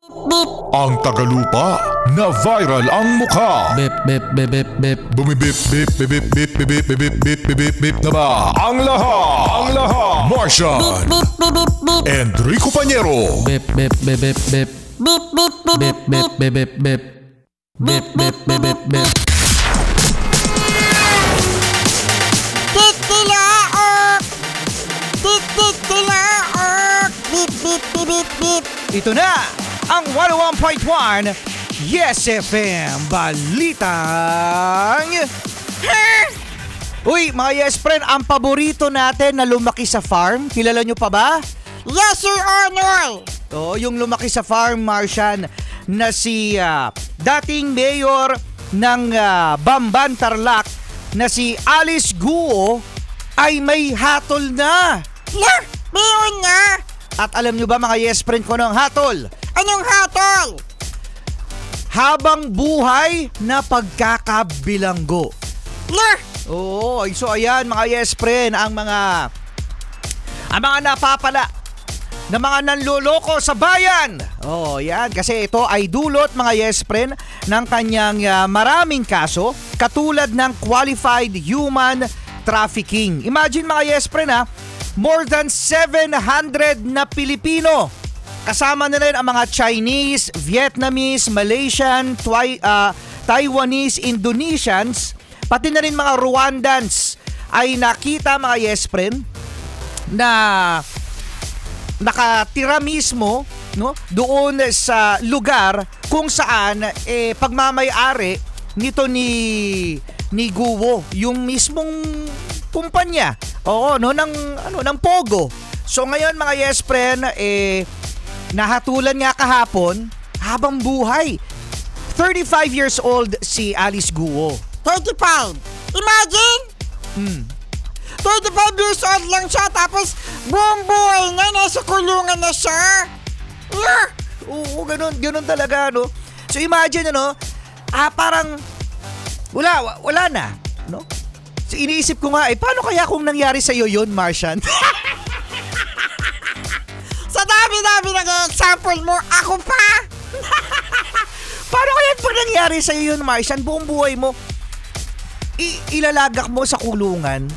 Beep. Ang tagalupa na viral ang mukha. Bip, bip, bip, bip, bip. Bumibip, bip, bip, bip, bip, bip, bip, bip, bip, bip, bip na ba? Ang lahat. Martian. Beep, beep, beep, beep. Enrico Pañero. Bip, bip, bip, bip, bip. Beep, beep, beep, Bip, bip, bip, bip, bip. Bip, bip, bip, bip, bip. Titilaok! Titilaok! Beep, beep, beep, beep, beep. Ito na ang 101.1 Yes FM Balitang Uy, mga Yes Friend, ang paborito natin na lumaki sa farm, kilala nyo pa ba? Yes, Your Honor! Oo, yung lumaki sa farm, Martian, na si dating mayor ng Bamban, Tarlac, na si Alice Guo, ay may hatol na. La! Mayon nga! At alam nyo ba, mga Yes Friend, kung anong hatol? Anong hatol? Habang buhay na pagkakabilanggo. La! Oo, so ayan mga Yes Friend, ang mga napapala na mga nanloloko sa bayan. Oh, yan kasi ito ay dulot mga Yes Friend ng kanyang maraming kaso katulad ng qualified human trafficking. Imagine mga Yes Friend more than 700 na Pilipino. Kasama na rin ang mga Chinese, Vietnamese, Malaysian, Taiwanese, Indonesians, pati na rin mga Rwandans ay nakita mga Yes Friend na nakatira mismo, no, doon sa lugar kung saan pagmamay-ari nito ni Guo, yung mismong kumpanya. Oo, no, ng Pogo. So ngayon mga Yes Friend, nahatulan nga kahapon habang buhay. 35 years old si Alice Guo. 35. Imagine! 35 years old lang siya tapos buong buhay na nasa kulungan na siya. Yeah. Oo, ganun talaga, no? So imagine, ano, parang wala na, no? So iniisip ko nga, paano kaya kung nangyari sa'yo yun, Martian? Sa dami-dami nag-example mo, ako pa! Paano kaya pag nangyari sa'yo yun, Martian, buong buhay mo, ilalagak mo sa kulungan?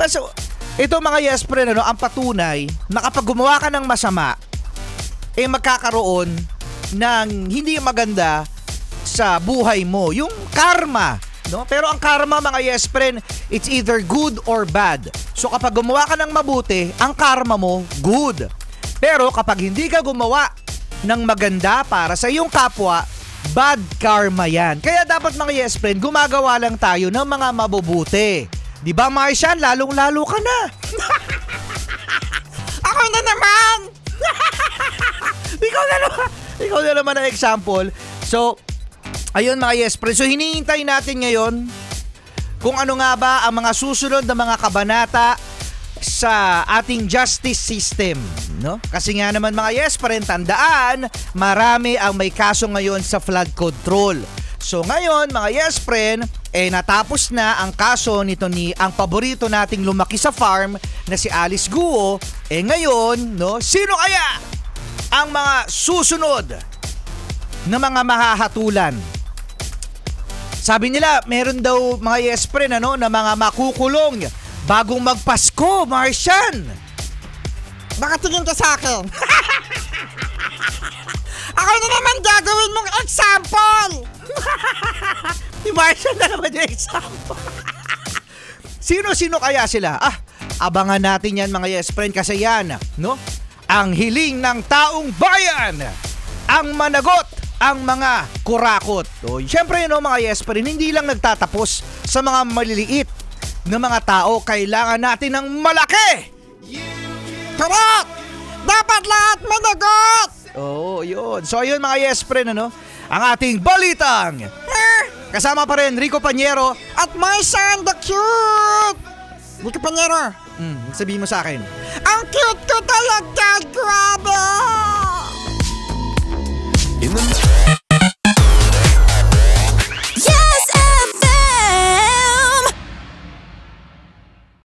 So, ito mga Yes Friend, ang patunay na kapag gumawa ka ng masama, magkakaroon ng hindi maganda sa buhay mo. Yung karma, no? Pero ang karma mga Yes Friend, it's either good or bad. So kapag gumawa ka ng mabuti, ang karma mo, good. Pero kapag hindi ka gumawa ng maganda para sa iyong kapwa, bad karma yan. Kaya dapat mga Yes Friend, gumagawa lang tayo ng mga mabubuti. Di ba, Martian? Lalong-lalo ka na. Ako na naman! Ikaw na naman ang example. So, ayun mga Yes Friend. So, hinihintay natin ngayon kung ano nga ba ang mga susunod na mga kabanata sa ating justice system, no? Kasi nga naman mga Yes Friend, tandaan, marami ang may kaso ngayon sa flood control. So ngayon mga Yes Friend, natapos na ang kaso nito ang paborito nating lumaki sa farm na si Alice Guo. Ngayon, no, sino kaya ang mga susunod na mga mahahatulan? Sabi nila, meron daw mga Yes Friend, na mga makukulong bagong magpasko, Martian. Nakatingin ka sa akin. Ako na naman gagawin mong example. Si Martian na naman yung example. Sino-sino kaya sila? Abangan natin yan mga Yes Friend kasi yan, no? Ang hiling ng taong bayan, ang managot ang mga kurakot. So, syempre, mga Yes Friend, hindi lang nagtatapos sa mga maliliit na mga tao, kailangan natin ng malaki. Correct! Dapat lahat managot! Oo, yun. So, ayun mga Yes Friend, ang ating balitang. Kasama pa rin Rico Pañero at Martian the Cute! Rico Pañero. Sabihin mo sa akin. Ang cute ko talaga, grabe!